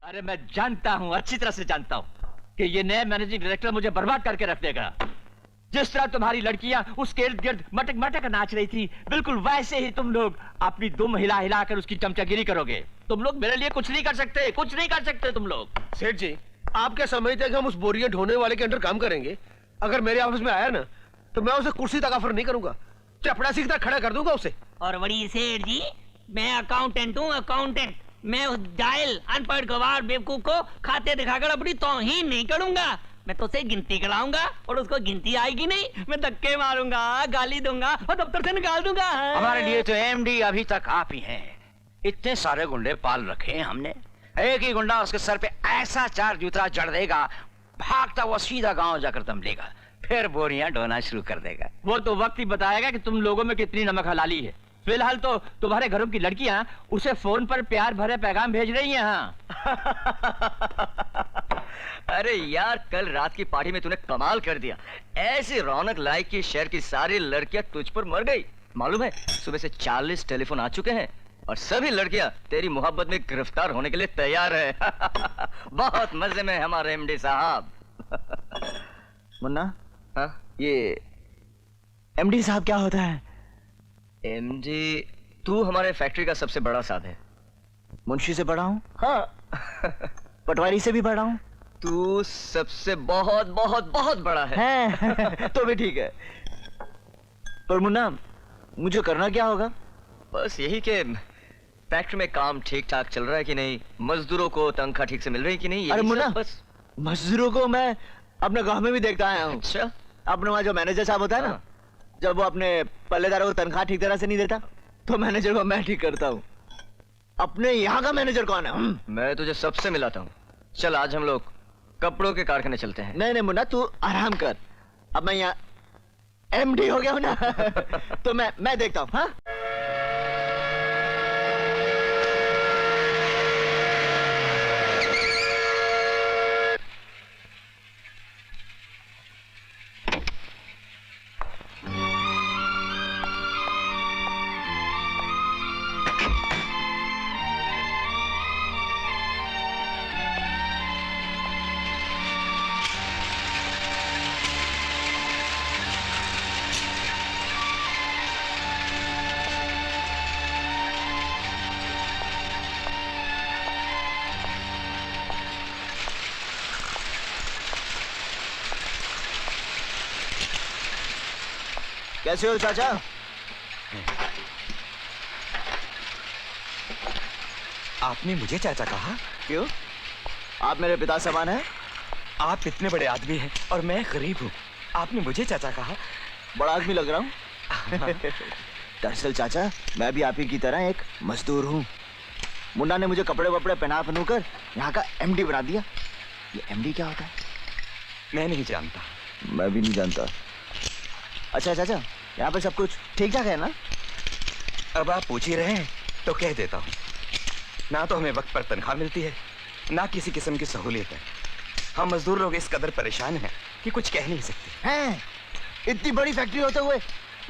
अरे मैं जानता हूँ, अच्छी तरह से जानता हूँ कि ये नया मैनेजिंग डायरेक्टर मुझे बर्बाद करके रख देगा। जिस तरह तुम्हारी लड़कियां उसके इर्द गिर्द मटक मटक नाच रही थी, बिल्कुल वैसे ही तुम लोग अपनी दुम हिला हिला कर उसकी चमचागिरी करोगे। तुम लोग मेरे लिए कुछ नहीं कर सकते, कुछ नहीं कर सकते तुम लोग। सेठ जी, आप क्या समझते हैं कि हम उस बोरियां ढोने वाले के अंडर काम करेंगे? अगर मेरे ऑफिस में आया ना तो मैं उसे कुर्सी तक ऑफर नहीं करूंगा, चपड़ासी की तरह खड़ा कर दूंगा उसे। और बड़ी सेठ जी, मैं अकाउंटेंट हूँ, अकाउंटेंट। मैं उस डायल अनपढ़ गवार बेवकूफ को खाते दिखाकर अपनी तौहीन नहीं करूंगा। मैं तो उसे गिनती कराऊंगा और उसको गिनती आएगी नहीं, मैं धक्के मारूंगा, गाली दूंगा और दफ्तर से निकाल दूंगा। हमारे लिए तो एमडी अभी तक आप ही हैं। इतने सारे गुंडे पाल रखे हैं हमने, एक ही गुंडा उसके सर पे ऐसा 4 जूता जड़ देगा, भागता वो सीधा गांव जाकर दम लेगा, फिर बोरियां ढोना शुरू कर देगा। वो तो वक्त ही बताएगा कि तुम लोगों में कितनी नमक हलाली है। फिलहाल तो तुम्हारे घरों की लड़कियां उसे फोन पर प्यार भरे पैगाम भेज रही हैं। हाँ। अरे यार, कल रात की पार्टी में तूने कमाल कर दिया। ऐसी रौनक लाई कि शहर की सारी लड़कियां तुझ पर मर गई। मालूम है, सुबह से 40 टेलीफोन आ चुके हैं और सभी लड़कियां तेरी मोहब्बत में गिरफ्तार होने के लिए तैयार है। बहुत मजे में हमारे एमडी साहब। मुन्ना, हाँ? ये एमडी साहब क्या होता है? एमडी, तू हमारे फैक्ट्री का सबसे बड़ा साथ है। मुंशी से बड़ा हूँ? हाँ। पटवारी से भी बड़ा हूँ। तू सबसे बहुत बहुत बहुत बड़ा है। तो भी ठीक है। पर मुन्ना, मुझे करना क्या होगा? बस यही कि फैक्ट्री में काम ठीक ठाक चल रहा है कि नहीं, मजदूरों को तनख्वाह ठीक से मिल रही है कि नहीं। अरे मुन्ना, बस मजदूरों को मैं अपने गांव में भी देखता आया हूँ। अच्छा? अपने वहाँ जो मैनेजर साहब होता है ना, हाँ। जब वो अपने पल्लेदारों को तनख्वाह ठीक तरह से नहीं देता तो मैनेजर को मैं ठीक करता हूँ। अपने यहाँ का मैनेजर कौन है? मैं तुझे सबसे मिलाता हूँ। चल, आज हम लोग कपड़ों के कारखाने चलते हैं। नहीं नहीं मुन्ना, तू आराम कर। अब मैं यहाँ एमडी हो गया हूँ ना। तो मैं देखता हूँ। हाँ, कैसे हो चाचा? आपने मुझे चाचा कहा? क्यों? आप मेरे पिता समान हैं। आप इतने बड़े आदमी हैं और मैं गरीब हूँ, आपने मुझे चाचा कहा? बड़ा आदमी लग रहा हूँ। दरअसल चाचा, मैं भी आप ही की तरह एक मजदूर हूँ। मुन्ना ने मुझे कपड़े वपड़े पहना कर यहाँ का एमडी बना दिया। ये एमडी क्या होता है? मैं नहीं जानता। मैं भी नहीं जानता। अच्छा चाचा, यहाँ पे सब कुछ ठीक ठाक है ना? अब आप पूछ ही रहे हैं तो कह देता हूँ। ना तो हमें वक्त पर तनख्वाह मिलती है, ना किसी किस्म की सहूलियत है। हम मजदूर लोग इस कदर परेशान हैं कि कुछ कह नहीं सकते। हैं? इतनी बड़ी फैक्ट्री होते हुए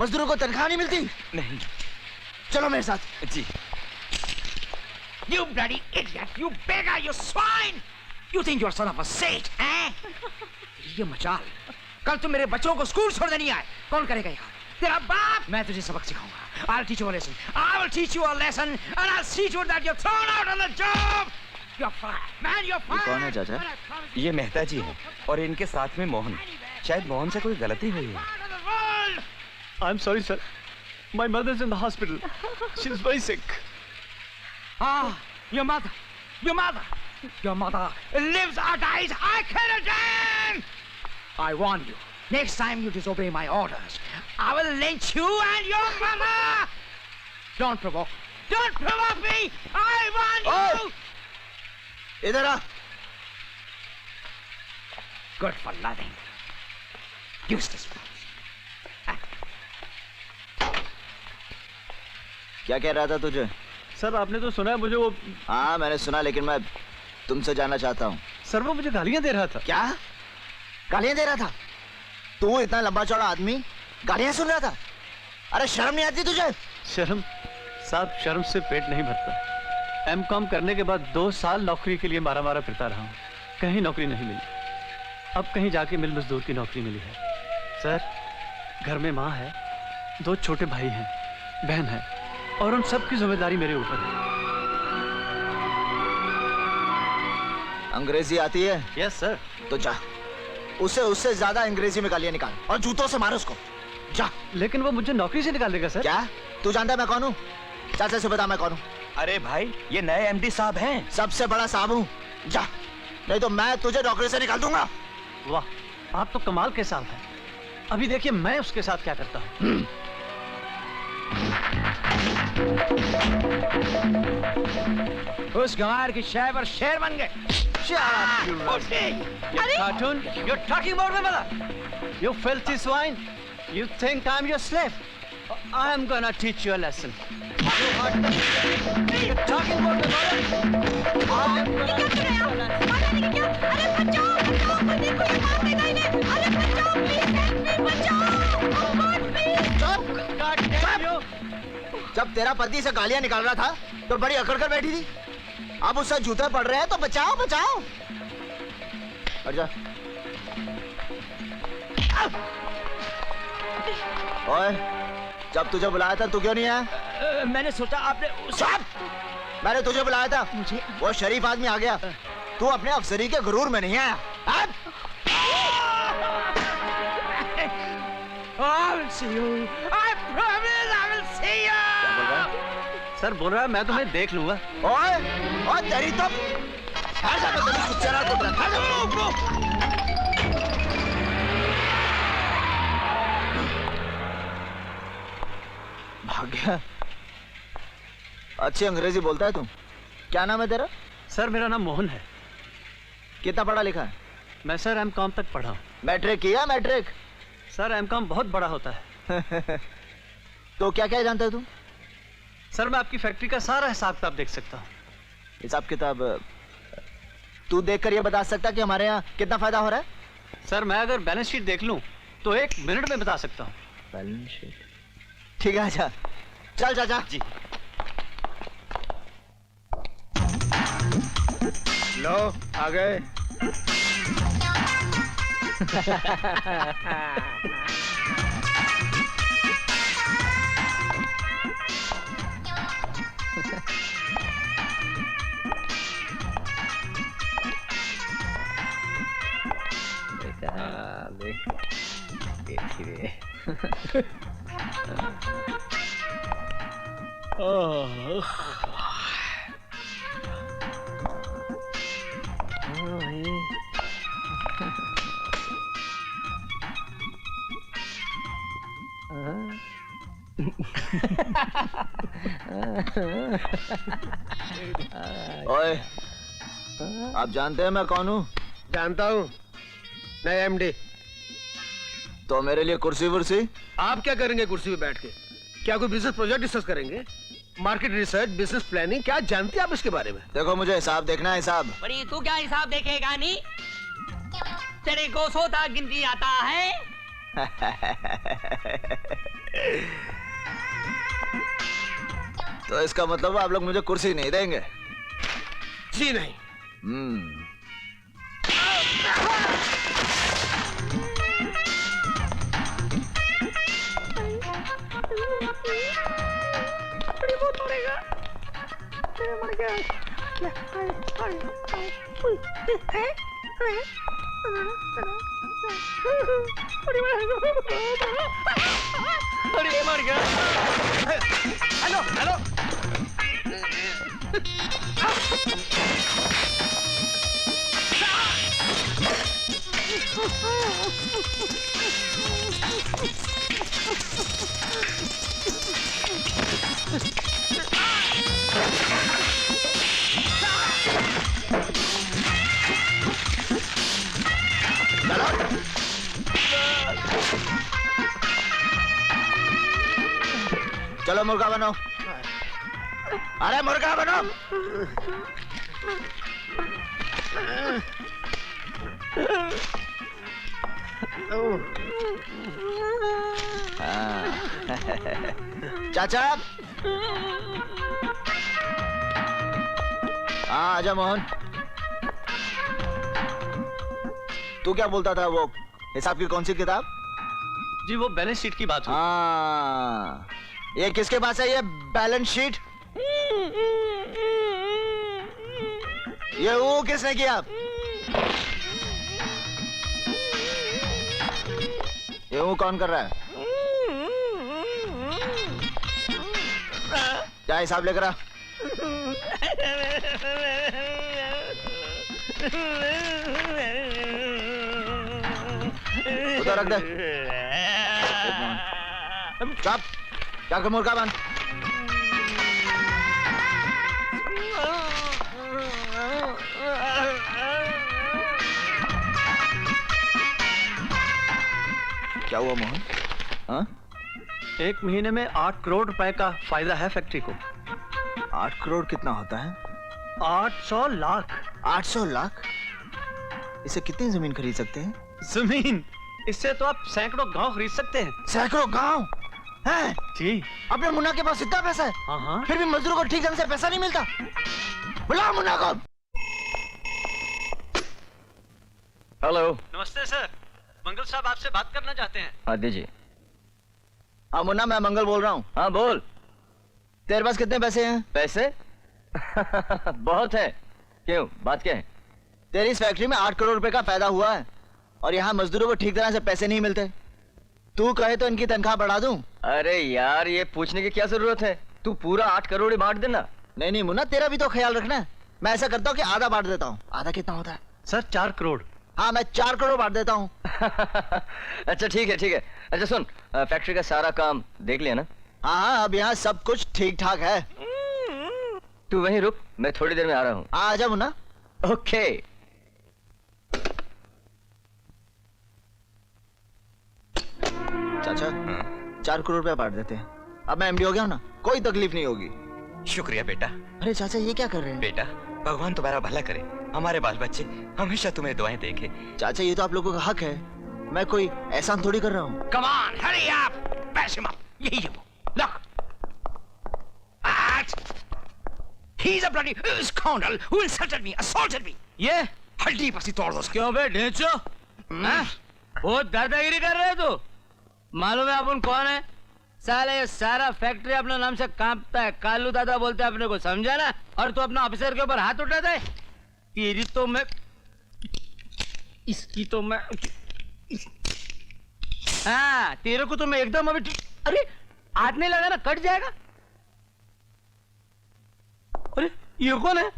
मजदूरों को तनख्वाह नहीं मिलती? नहीं। चलो मेरे साथ। जी। You bloody idiot! You beggar! You swine! You think you're son of a sage, eh? ये मचाल, कल तुम मेरे बच्चों को स्कूल छोड़ने नहीं आए, कौन करेगा यहाँ? तेरा बाप! मैं तुझे सबक सिखाऊंगा। I'll teach you a lesson. I will teach you a lesson, and I'll see to it that you're thrown out on the job. You're fired, man. You're fired. ये कौन है चाचा? ये मेहता जी हैं और इनके साथ में मोहन। शायद मोहन से कोई गलती हुई है। I'm sorry, sir. My mother's in the hospital. She's very sick. Ah, your mother. Your mother. Your mother lives or dies. I kill again. I warn you. Next time you disobey my orders, I will lynch you and your mother. Don't provoke. Don't provoke me. I warn you. इधर आ। Good for nothing. Useless. क्या कह रहा था तुझे? Sir, आपने तो सुना है मुझे वो। हाँ मैंने सुना, लेकिन मैं तुमसे जानना चाहता हूँ। सर, वो मुझे गालियां दे रहा था। क्या गालियां दे रहा था? तू इतना लंबा चौड़ा आदमी गालियां सुन रहा था? अरे शर्म नहीं आती तुझे? शर्म? साहब, शर्म से पेट नहीं भरता। एमकॉम करने के बाद 2 साल नौकरी के लिए मारा मारा फिरता रहा हूँ, कहीं नौकरी नहीं मिली। अब कहीं जाके मिल मजदूर की नौकरी मिली है। सर, घर में माँ है, 2 छोटे भाई हैं, बहन है, और उन सब की जिम्मेदारी मेरे ऊपर है। अंग्रेजी आती है? Yes sir. तो जा, उससे ज्यादा अंग्रेजी में गालियां निकाल और जूतों से मारो उसको। जा। लेकिन वो मुझे नौकरी से निकालेगा सर। क्या तू जानता है मैं कौन हूँ? चाचा से बता मैं कौन हूँ। अरे भाई, ये नए एमडी साहब हैं। सबसे बड़ा साहब हूँ। जा, नहीं तो मैं तुझे नौकरी से निकाल दूंगा। वाह, आप तो कमाल के साहब हैं। अभी देखिए मैं उसके साथ क्या करता हूँ। उस गंवार की शय पर शेर बन गए। Cartoon, you're talking about my mother. You filthy swine. You think I'm your slave? I'm gonna teach you a lesson. You're talking about my mother? I'm gonna teach you a lesson. अरे बचाओ बचाओ, मुझे कोई मार देगा इन्हें। अरे बचाओ प्लीज, हेल्प मी, बचाओ। Oh God, please. God damn you. जब तेरा पति से गालियां निकाल रहा था तो बड़ी अकड़ कर बैठी थी। अब उससे जूते पड़ रहे हैं तो बचाओ बचाओ। हट जा। ओए, जब तुझे बुलाया था तू क्यों नहीं आया? मैंने सोचा आपने मैंने तुझे बुलाया था, वो शरीफ आदमी आ गया, तू अपने अफसरी के गुरूर में नहीं आया। सर बोल रहा है मैं तुम्हें देख लूंगा। ओए, ओए तेरी तो भाग गया। अच्छी अंग्रेजी बोलता है तू। क्या नाम है तेरा? सर मेरा नाम मोहन है। कितना पढ़ा लिखा है? मैं सर एमकॉम तक पढ़ा हूँ। मैट्रिक किया? मैट्रिक? सर एमकॉम बहुत बड़ा होता है। तो क्या क्या जानता है तू? सर मैं आपकी फैक्ट्री का सारा हिसाब किताब देख सकता हूँ। हिसाब किताब तू देखकर ये बता सकता कि हमारे यहाँ कितना फायदा हो रहा है? सर मैं अगर बैलेंस शीट देख लूं तो 1 मिनट में बता सकता हूँ। Balance sheet? ठीक है, अच्छा चल चाचा जी। लो आ गए। ओए, आप जानते हैं मैं कौन हूँ? जानता हूँ, नए एमडी। तो मेरे लिए कुर्सी वुर्सी? आप क्या करेंगे कुर्सी पे बैठ के? क्या कोई बिजनेस प्रोजेक्ट डिस्कस करेंगे? मार्केट रिसर्च, बिजनेस प्लानिंग, क्या जानते हैं आप इसके बारे में? देखो मुझे हिसाब देखना है, हिसाब। बड़ी तू क्या हिसाब देखेगा? नहीं तेरे को सोता गिनती आता है? तो इसका मतलब आप लोग मुझे कुर्सी नहीं देंगे? जी नहीं। Hello hello. चलो मुर्गा बनो। अरे मुर्गा बनो। चाचा हाँ आजा मोहन। तू क्या बोलता था, वो हिसाब की कौन सी किताब? जी वो बैलेंस शीट की बात हुई। हाँ, ये किसके पास है ये बैलेंस शीट? ये वो किसने किया? ये वो कौन कर रहा है? क्या हिसाब लेकर आ? उधर रख दे। चुप, जाकर मुर्गा बन। क्या हुआ मोहन? हाँ? 1 महीने में 8 करोड़ रुपए का फायदा है फैक्ट्री को। 8 करोड़ कितना होता है? 800 लाख। 800 लाख? इसे कितनी जमीन खरीद सकते हैं? जमीन? इससे तो आप सैकड़ों गांव खरीद सकते हैं। सैकड़ों गांव? हैं? जी। अपने मुन्ना के पास इतना पैसा है, हाँ हाँ। फिर भी मजदूरों को ठीक ढंग से पैसा नहीं मिलता। बुला मुन्ना को। हेलो। नमस्ते सर, मंगल साहब आपसे बात करना चाहते हैं। हाँ दीजिए। हाँ मुन्ना, मैं मंगल बोल रहा हूँ। हाँ बोल। तेरे पास कितने पैसे हैं? पैसे? बहुत है। क्यों, बात क्या है? तेरी इस फैक्ट्री में 8 करोड़ रुपए का फायदा हुआ है और यहाँ मजदूरों को ठीक तरह से पैसे नहीं मिलते। तू कहे तो इनकी तनख्वाह बढ़ा दूं? अरे यार, ये पूछने की क्या जरूरत है? तू पूरा 8 करोड़ ही बांट देना। नहीं नहीं मुन्ना, तेरा भी तो ख्याल रखना है। मैं ऐसा करता हूँ कि आधा बांट देता हूँ। आधा कितना होता है? सर 4 करोड़। हाँ, मैं 4 करोड़ बांट देता हूँ। अच्छा ठीक है ठीक है। अच्छा सुन, फैक्ट्री का सारा काम देख लिया ना? हाँ, अब यहाँ सब कुछ ठीक ठाक है। तू वहीं रुक, मैं थोड़ी देर में आ रहा हूँ। हाँ आजा मुन्ना। ओके। चाचा, 4 करोड़ रुपया बांट देते हैं। अब मैं एमडी हो गया हूं ना, कोई तकलीफ नहीं होगी। शुक्रिया बेटा। अरे चाचा, ये क्या कर रहे हैं? बेटा, भगवान तुम्हारा भला करे, हमारे बाल बच्चे हमेशा तुम्हें दुआएं देखे। चाचा, ये तो आप लोगों का हक है, मैं कोई एहसान थोड़ी कर रहा हूँ। Come on, hurry up! Bash him up. यही वो. Look. He's a bloody scoundrel who insulted me, assaulted me. ये हड्डी पसी तोड़ दो उसकी. क्यों बे ढेंचो? हाँ? बहुत दादागिरी कर रहे तू? मालूम है अपन कौन है? साले ये सारा फैक्ट्री अपने नाम से कांपता है। कालू दादा बोलते हैं अपने को, समझा ना? और तू अपना ऑफिसर के ऊपर हाथ उठाता है? तेरी तो मैं, इसकी तो मैं, हाँ तेरे को तो मैं एकदम अभी, अरे हाथ नहीं लगा ना, कट जाएगा। अरे ये कौन है?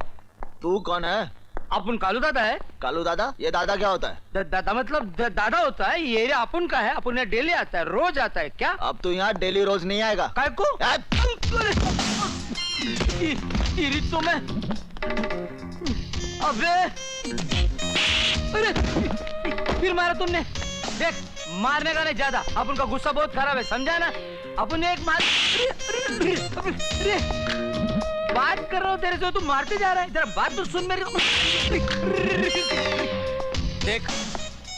तू कौन है? अपन कालू दादा है। कालू दादा? ये दादा क्या होता है? दादा मतलब दादा होता है। ये एरिया अपन का है, अपन यहाँ डेली आता है, रोज आता है। क्या अब तू यहाँ डेली रोज नहीं आएगा। काय को? तेरी तो मैं, अबे अरे फिर मारा तुमने। देख, मारने का नहीं ज्यादा, अपन का गुस्सा बहुत खराब है, समझा ना? अपन ने एक मार, बात कर रहा हूँ तेरे से, तू मारते जा रहा है। जरा बात तो सुन मेरी। देख,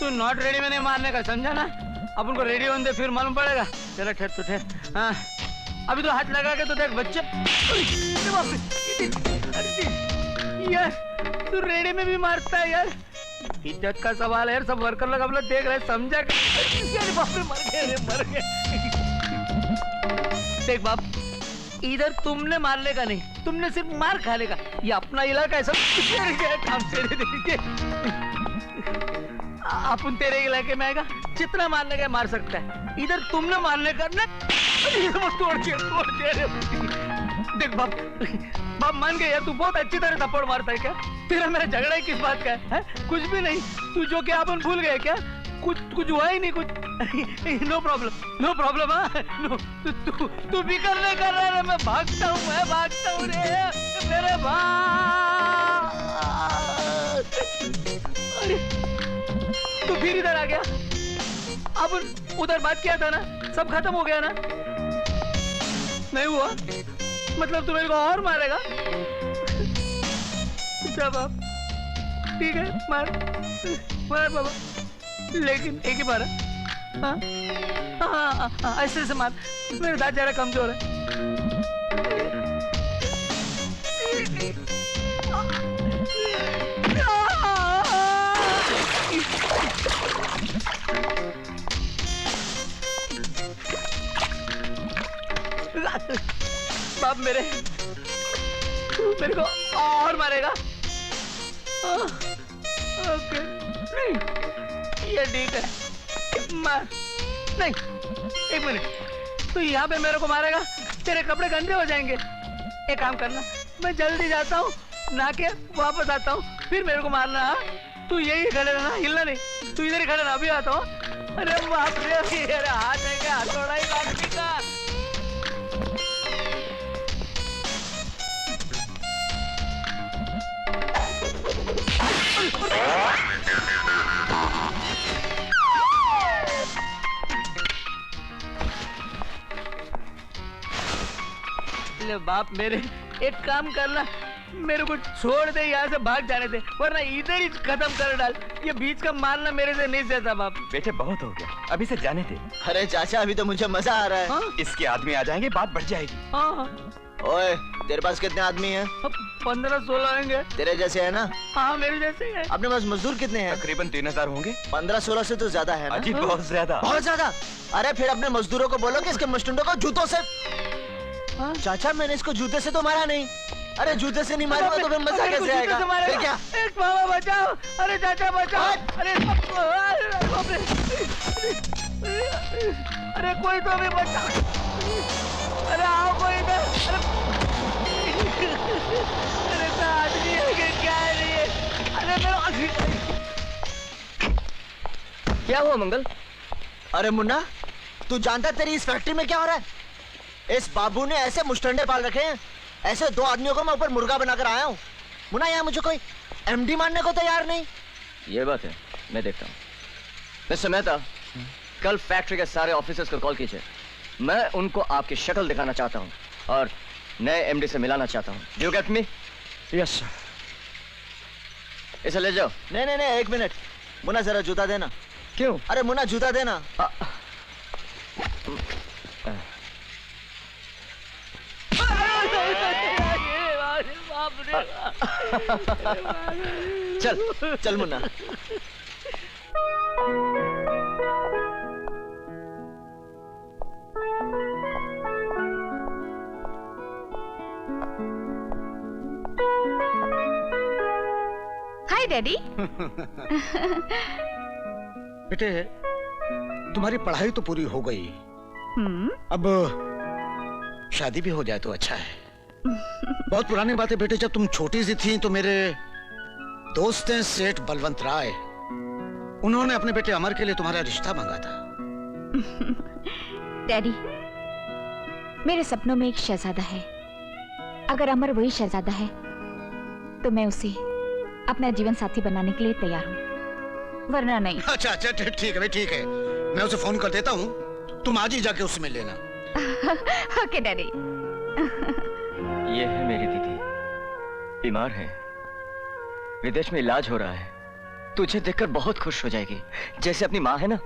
तू नॉट रेडी में नहीं मारने का, समझा ना? अपन को रेडी होने दे, फिर मालूम पड़ेगा। चलो ठहर तू ठहर। हाँ अभी तो हाथ लगा के तो देख बच्चे। यार तू रेडी में भी मारता है यार, इज्जत का सवाल है यार। सब वर्कर लोग हम लोग देख रहे हैं, समझा? बाप रे, मर गए, मर गए। देख बाप, इधर तुमने मारने का नहीं, तुमने सिर्फ मार खाने का। ये अपना इलाका है, सब काम तेरे देखिए। अपन तेरे इलाके में आएगा, जितना मारने का मार सकता है। इधर तुमने मारने का ना, तोड़ के। देख बाप, बाप मान गए यार, तू बहुत अच्छी तरह थप्पड़ मारता है। क्या तेरा मेरा झगड़ा ही किस बात का है? कुछ भी नहीं। तू जो क्या अपन भूल गए क्या? कुछ हुआ ही नहीं कुछ। No problem, no problem. No, तू भी करने कर रहा है। मैं भागता हूँ, मैं भागता हूँ रे मेरे भाई। अरे तू फिर इधर आ गया। अब उधर बात किया था ना, सब खत्म हो गया ना? नहीं हुआ मतलब तू मेरे को और मारेगा? जब आप ठीक है, मार मार बाबा, लेकिन एक ही मारा। हाँ हाँ हाँ, ऐसे से मार। मेरे दांत जरा कमजोर है। मेरे, तू मेरे को और मारेगा? ओके, नहीं, ये ठीक है, मार, नहीं, एक मिनट, तू यहाँ पे मेरे को मारेगा, तेरे कपड़े गंदे हो जाएंगे। एक काम करना, मैं जल्दी जाता हूँ, नहा के वापस आता हूँ, फिर मेरे को मारना। हाँ? तू यही खड़े रहना, हिलना नहीं, तू इधर ही खड़े रहा, अभी आता हूँ। अरे बाप रे, अरे हाथ है क्या, हथौड़ा ही काट का। ले बाप मेरे, एक काम करना, मेरे को छोड़ दे, यहाँ से भाग जाने दे, वरना इधर ही खत्म कर डाल। ये बीच का मारना मेरे से नहीं सहता बाप। बेटे बहुत हो गया, अभी से जाने दे। अरे चाचा, अभी तो मुझे मजा आ रहा है। हाँ? इसके आदमी आ जाएंगे, बात बढ़ जाएगी। हाँ, ओए, तेरे पास कितने आदमी हैं? 15-16 होंगे। तेरे जैसे है ना? हाँ, मेरे जैसे ही है। अपने पास मजदूर कितने हैं? तकरीबन 3000 होंगे। 15-16 से तो ज्यादा है ना? अजीब, बहुत ज्यादा। बहुत ज्यादा। अरे फिर अपने मजदूरों को बोलो कि इसके मुस्टुंडों को जूतों से। हाँ? चाचा, मैंने इसको जूते से तो मारा नहीं। अरे जूते से नहीं मारूंगा तो फिर मजा कैसे आएगा? फिर क्या? एक मामा बचाओ, अरे चाचा बचाओ, अरे अरे कोई तो भी बचाओ, अरे आओ कोई इधर। अरे तो आदमी है कि क्या है ये? अरे मेरा क्या हुआ मंगल? अरे मुन्ना, तू जानता तेरी इस फैक्ट्री में क्या हो रहा है? इस बाबू ने ऐसे मुस्टंडे पाल रखे हैं, ऐसे 2 आदमियों को मैं ऊपर मुर्गा बनाकर आया हूँ। मुन्ना, यहाँ मुझे कोई एमडी मानने को तैयार नहीं। ये बात है, मैं देखता हूँ। मिस्टर मेहता, कल फैक्ट्री के सारे ऑफिसर्स को कॉल कीजिए। मैं उनको आपकी शक्ल दिखाना चाहता हूँ और नए एमडी से मिलाना चाहता हूँ। You get me? Yes sir. इसे ले जाओ। नहीं नहीं नहीं, 1 मिनट। मुन्ना जरा जूता देना। क्यों? अरे मुन्ना, जूता देना। चल चल मुन्ना। हाय डैडी। बेटे, तुम्हारी पढ़ाई तो पूरी हो गई, अब शादी भी हो जाए तो अच्छा है। बहुत पुरानी बात है बेटे, जब तुम छोटी सी थी तो मेरे दोस्त हैं सेठ बलवंत राय, उन्होंने अपने बेटे अमर के लिए तुम्हारा रिश्ता मांगा था। डैडी, मेरे सपनों में एक शहजादा है। अगर अमर वही शहजादा है तो मैं उसे अपना जीवन साथी बनाने के लिए तैयार हूँ, वरना नहीं। अच्छा अच्छा, ठीक है भाई, ठीक है, मैं उसे फोन कर देता हूँ, तुम आज ही जाके उससे मिल लेना। Okay daddy. ये है मेरी दीदी, बीमार है, विदेश में इलाज हो रहा है। तुझे देखकर बहुत खुश हो जाएगी। जैसे अपनी माँ है ना,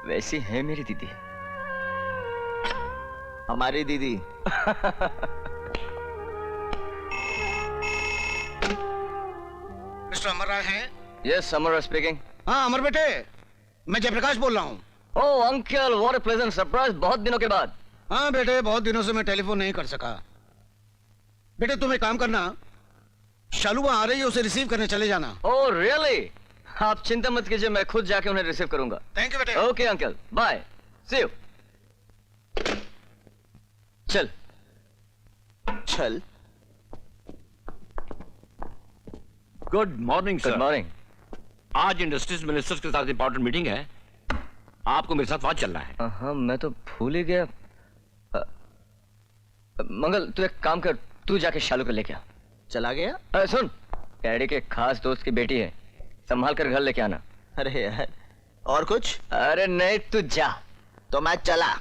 वैसी है मेरी दीदी। हमारी दीदी। मिस्टर अमर राय हैं? Yes, Amar speaking. हाँ अमर बेटे, मैं जयप्रकाश बोल रहा हूँ। Oh uncle, what a pleasant surprise, बहुत दिनों के बाद। हाँ बेटे, बहुत दिनों से मैं टेलीफोन नहीं कर सका। बेटे तुम एक काम करना, शालू आ रही है, उसे रिसीव करने चले जाना। Oh really? आप चिंता मत कीजिए, मैं खुद जाके उन्हें रिसीव करूंगा। थैंक यू बेटे। Okay uncle, bye, see you. चल चल। Good morning good sir. Morning. आज इंडस्ट्रीज मिनिस्टर्स के साथ इंपॉर्टेंट मीटिंग है, आपको मेरे साथ वहां चलना है। हाँ, मैं तो भूल ही गया। मंगल, तू एक काम कर, तू जाके शालू को लेके आ। चला गया? सुन, डैडी के खास दोस्त की बेटी है, संभाल कर घर लेके आना। अरे यार, और कुछ? अरे नहीं, तू जा। तो मैं चला।